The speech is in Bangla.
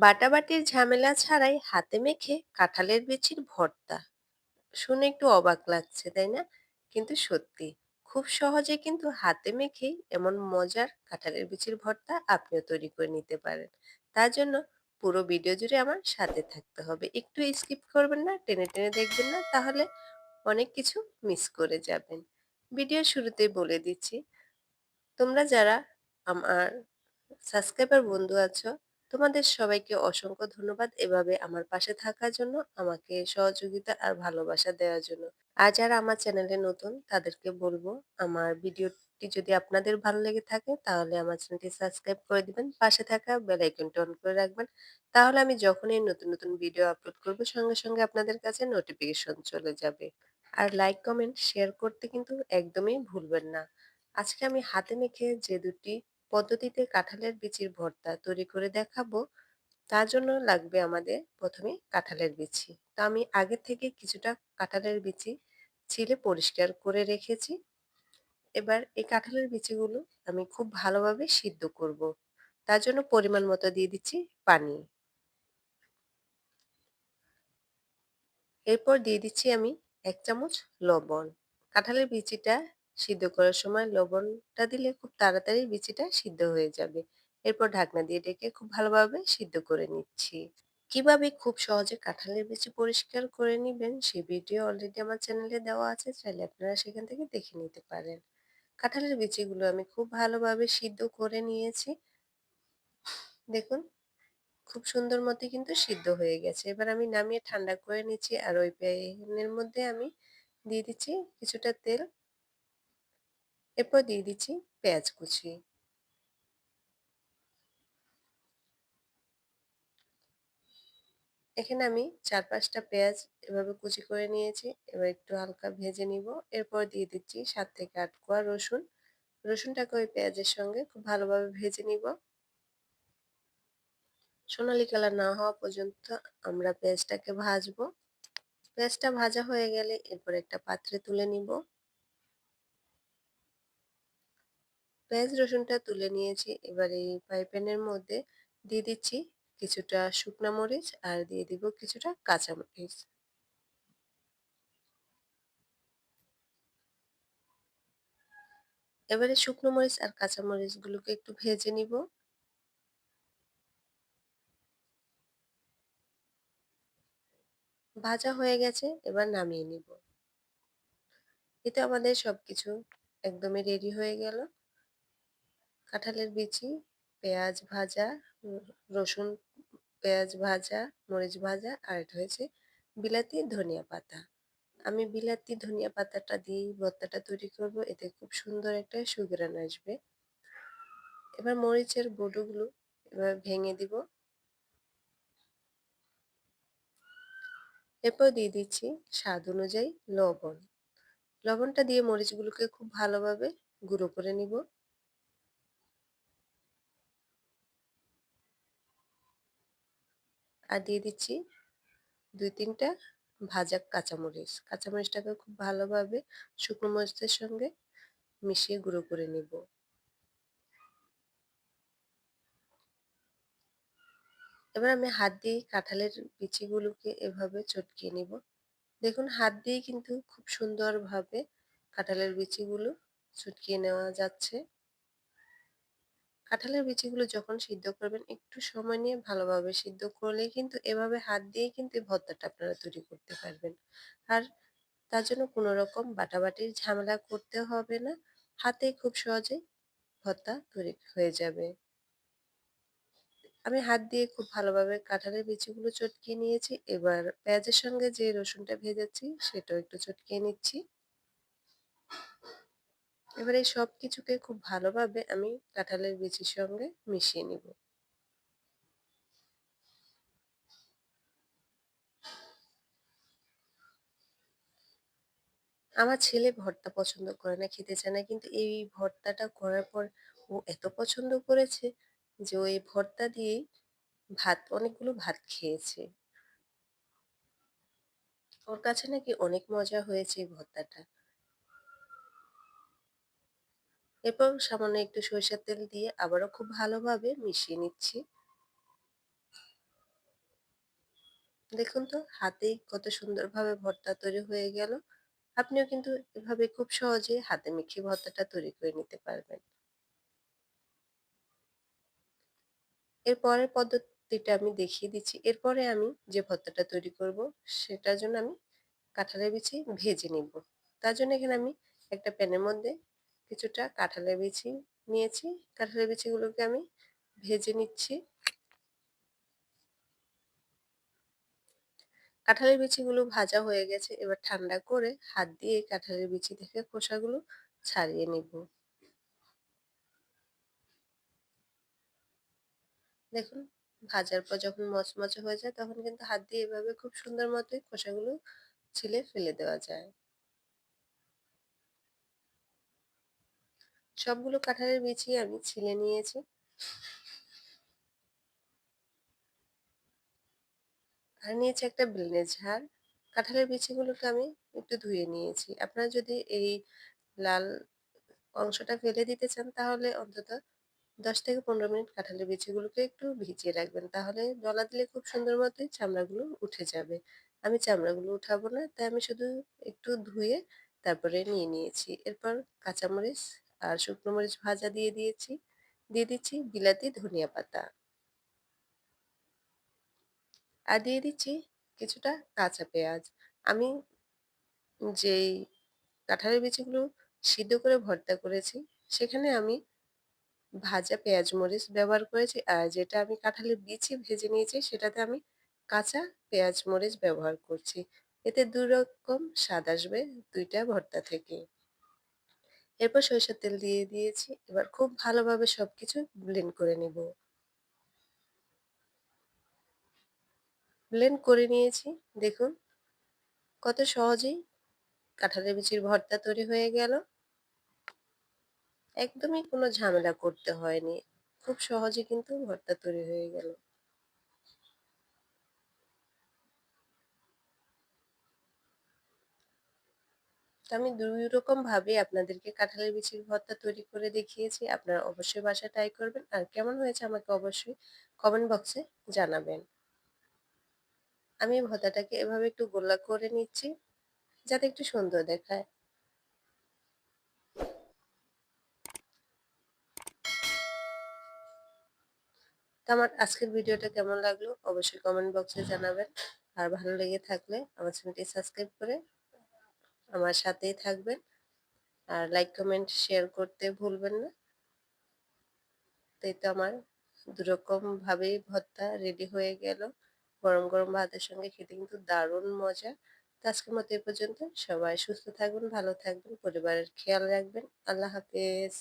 বাটাবাটির ঝামেলা ছাড়াই হাতে মেখে কাঁঠালের বিচির ভর্তা। শুনে একটু অবাক লাগছে, তাই না? কিন্তু সত্যি, খুব সহজে কিন্তু হাতে মেখেই এমন মজার কাঁঠালের বিচির ভর্তা আপনিও তৈরি করে নিতে পারেন। তার জন্য পুরো ভিডিও জুড়ে আমার সাথে থাকতে হবে, একটু স্কিপ করবেন না, টেনে টেনে দেখবেন না, তাহলে অনেক কিছু মিস করে যাবেন। ভিডিও শুরুতেই বলে দিচ্ছি, তোমরা যারা আমার সাবস্ক্রাইবার বন্ধু আছো, তোমাদের সবাইকে অসংখ্য ধন্যবাদ এভাবে আমার পাশে থাকার জন্য, আমাকে সহযোগিতা আর ভালোবাসা দেওয়ার জন্য। আর যারা আমার চ্যানেলে নতুন তাদেরকে বলবো, আমার ভিডিওটি যদি আপনাদের ভালো লেগে থাকে তাহলে আমার চ্যানেলটি সাবস্ক্রাইব করে দিবেন, পাশে থাকা বেল আইকনটি অন করে রাখবেন। তাহলে আমি যখনই নতুন নতুন ভিডিও আপলোড করব সঙ্গে সঙ্গে আপনাদের কাছে নোটিফিকেশন চলে যাবে। আর লাইক কমেন্ট শেয়ার করতে কিন্তু একদমই ভুলবেন না। আজকে আমি হাতে মেখে যে দুটি পদ্ধতিতে কাঁঠালের বিচির ভর্তা তৈরি করে দেখাবো, তার জন্য লাগবে আমাদের প্রথমে কাঁঠালের বিচি। তো আমি আগে থেকে কিছুটা কাঁঠালের বিচি ছিলে পরিষ্কার করে রেখেছি। এবার এই কাঁঠালের বিচিগুলো আমি খুব ভালোভাবে সিদ্ধ করব। তার জন্য পরিমাণ মতো দিয়ে দিচ্ছি পানি। এরপর দিয়ে দিচ্ছি আমি ১ চামচ লবণ। কাঁঠালের বিচিটা সিদ্ধ করার সময় লবণটা দিলে খুব তাড়াতাড়ি বিচিটা সিদ্ধ হয়ে যাবে। এরপর ঢাকনা দিয়ে ঢেকে খুব ভালোভাবে সিদ্ধ করে নিচ্ছি। কিভাবে খুব সহজে কাঁঠালের বিচি পরিষ্কার করে নিবেন সেই ভিডিও অলরেডি আমার চ্যানেলে দেওয়া আছে, চাইলে আপনারা সেখান থেকে দেখে নিতে পারেন। কাঁঠালের বিচিগুলো আমি খুব ভালোভাবে সিদ্ধ করে নিয়েছি। দেখুন, খুব সুন্দর মতো কিন্তু সিদ্ধ হয়ে গেছে। এবার আমি নামিয়ে ঠান্ডা করে নিচ্ছি, আর ওই প্যানের মধ্যে আমি দিয়ে দিচ্ছি কিছুটা তেল। এরপর দিয়ে দিচ্ছি পেঁয়াজ কুচি। এখানে আমি ৪-৫ টা পেঁয়াজ এভাবে কুচি করে নিয়েছি। এবার একটু হালকা ভেজে নিব। এরপর দিয়ে দিচ্ছি ৭ থেকে ৮ কোয়া রসুন। রসুনটাকে ওই পেঁয়াজের সঙ্গে খুব ভালোভাবে ভেজে নিব। সোনালী কালার না হওয়া পর্যন্ত আমরা পেঁয়াজটাকে ভাজবো। পেঁয়াজটা ভাজা হয়ে গেলে এরপর একটা পাত্রে তুলে নিব। পেঁয়াজ রসুনটা তুলে নিয়েছি। এবার এই ফ্রাই প্যানের মধ্যে দিয়ে দিচ্ছি কিছুটা শুকনা মরিচ, আর দিয়ে দিব কিছুটা কাঁচা মরিচ। এবারে শুকনো মরিচ আর কাঁচা মরিচগুলোকে একটু ভেজে নিব। ভাজা হয়ে গেছে, এবার নামিয়ে নিব। এতে আমাদের সবকিছু একদমই রেডি হয়ে গেল। কাঁঠালের বিচি, পেঁয়াজ ভাজা, রসুন, পেঁয়াজ ভাজা, মরিচ ভাজা, আর এটা হয়েছে বিলাতি ধনিয়া পাতা। আমি বিলাতি ধনিয়া পাতাটা দিয়েই ভর্তাটা তৈরি করব, এতে খুব সুন্দর একটা সুঘ্রাণ আসবে। এবার মরিচের গুঁড়োগুলো এবার ভেঙে দিব। এরপর দিয়ে দিচ্ছি স্বাদ অনুযায়ী লবণ। লবণটা দিয়ে মরিচগুলোকে খুব ভালোভাবে গুঁড়ো করে নিব। আর দিয়ে দিচ্ছি ২-৩ টা ভাজা কাঁচামরিচ। কাঁচামরিচটাকে খুব ভালোভাবে শুকনো মরিচের সঙ্গে মিশিয়ে গুঁড়ো করে নিব। এবার আমি হাত দিয়ে কাঁঠালের বিচিগুলোকে এভাবে চটকিয়ে নিব। দেখুন, হাত দিয়েই কিন্তু খুব সুন্দরভাবে কাঁঠালের বিচিগুলো চটকিয়ে নেওয়া যাচ্ছে। কাঁঠালের বিচিগুলো যখন সিদ্ধ করবেন একটু সময় নিয়ে ভালোভাবে সিদ্ধ করলেই কিন্তু এভাবে হাত দিয়েই কিন্তু এই ভর্তাটা আপনারা তৈরি করতে পারবেন। আর তার জন্য কোনো রকম বাটাবাটির ঝামেলা করতে হবে না। হাতেই খুব সহজেই ভর্তা তৈরি হয়ে যাবে। আমি হাত দিয়ে খুব ভালোভাবে কাঁঠালের বিচিগুলো চটকিয়ে নিয়েছি। এবার পেঁয়াজের সঙ্গে যে রসুনটা ভেজেছি সেটাও একটু চটকিয়ে নিচ্ছি। এবার এই সবকিছুকে খুব ভালোভাবে আমি কাঁঠালের বিচির সঙ্গে মিশিয়ে নিব। আমার ছেলে ভর্তা পছন্দ করে না, খেতে চায় না। কিন্তু এই ভর্তাটা করার পর ও এত পছন্দ করেছে যে ও এই ভর্তা দিয়েই অনেকগুলো ভাত খেয়েছে। ওর কাছে নাকি অনেক মজা হয়েছে এই ভর্তাটা। এরপর সামান্য একটু সরিষার তেল দিয়ে আবারও খুব ভালোভাবে মিশিয়ে নিচ্ছি। দেখুন তো হাতেই কত সুন্দরভাবে ভর্তা তৈরি হয়ে গেল। আপনিও কিন্তু এভাবে খুব সহজে হাতে মেখে ভর্তাটা তৈরি করে নিতে পারবেন। এর পরের পদ্ধতিটা আমি দেখিয়ে দিচ্ছি। এরপরে আমি যে ভর্তাটা তৈরি করব সেটার জন্য আমি কাঁঠালের বিচি ভেজে নিব। তার জন্য এখানে আমি একটা প্যানের মধ্যে কিছুটা কাঁঠালের বিচি নিয়েছি। কাঁঠালের বিচিগুলোকে আমি ভেজে নিচ্ছি। কাঁঠালের বিচিগুলো ভাজা হয়ে গেছে। এবার ঠান্ডা করে হাত দিয়ে কাঁঠালের বিচি থেকে খোসাগুলো ছাড়িয়ে নিব। দেখুন ভাজার পর যখন মচমচে হয়ে যায় তখন কিন্তু হাত দিয়ে এভাবে খুব সুন্দর মতোই খোসাগুলো ছিলে ফেলে দেওয়া যায়। সবগুলো কাঁঠালের বিচি আমি ছিলে নিয়েছি। আর নিয়েছি একটা ব্লেন্ডার ঝাড়। কাঁঠালের বিচিগুলোকে আমি একটু ধুয়ে নিয়েছি। আপনারা যদি এই লাল অংশটা ফেলে দিতে চান তাহলে অন্তত ১০ থেকে ১৫ মিনিট কাঁঠালের বিচিগুলোকে একটু ভিজিয়ে রাখবেন। তাহলে ডলা দিলে খুব সুন্দর মতোই চামড়াগুলো উঠে যাবে। আমি চামড়াগুলো উঠাবো না, তাই আমি শুধু একটু ধুয়ে তারপরে নিয়ে নিয়েছি। এরপর কাঁচামরিচ আর শুকনো মরিচ ভাজা দিয়ে দিয়েছি। দিয়ে দিচ্ছি বিলাতি ধনিয়া পাতা। আর দিয়ে দিচ্ছি কিছুটা কাঁচা পেঁয়াজ। আমি যেই কাঁঠালের বিচিগুলো সিদ্ধ করে ভর্তা করেছি, সেখানে আমি ভাজা পেঁয়াজ মরিচ ব্যবহার করেছি। আর যেটা আমি কাঁঠালের বিচি ভেজে নিয়েছি সেটাতে আমি কাঁচা পেঁয়াজ মরিচ ব্যবহার করছি। এতে ২ রকম স্বাদ আসবে ২ টা ভর্তা থেকে। এরপর সরিষার তেল দিয়ে দিয়েছি। এবার খুব ভালোভাবে সবকিছু ব্লেন্ড করে নিব। ব্লেন্ড করে নিয়েছি। দেখুন কত সহজেই কাঁঠালের বিচির ভর্তা তৈরি হয়ে গেল। একদমই কোনো ঝামেলা করতে হয়নি। খুব সহজে কিন্তু ভর্তা তৈরি হয়ে গেল। তো আমি ২ রকম ভাবে আপনাদেরকে কাঁঠালের বিচির ভর্তা তৈরি করে দেখিয়েছি। আপনারা অবশ্যই বাসায় ট্রাই করবেন। আর কেমন হয়েছে আমাকে অবশ্যই কমেন্ট বক্সে জানাবেন। আমি ভর্তাটাকে এভাবে একটু গোলা করে নিচ্ছি যাতে একটু সুন্দর দেখায়। তো আমার আজকের ভিডিওটা কেমন লাগলো অবশ্যই কমেন্ট বক্সে জানাবেন। আর ভালো লেগে থাকলে আমার চ্যানেলটি সাবস্ক্রাইব করে আমার সাথেই থাকবেন। আর লাইক, কমেন্ট, শেয়ার করতে ভুলবেন না। তো এই তো আমার ২ রকম ভাবেই ভর্তা রেডি হয়ে গেল। গরম, গরম ভাতের সঙ্গে খেতে কিন্তু দারুণ মজা। তো আজকের মতো এ পর্যন্ত। সবাই সুস্থ থাকবেন, ভালো থাকবেন, পরিবারের খেয়াল রাখবেন। আল্লাহ হাফেজ।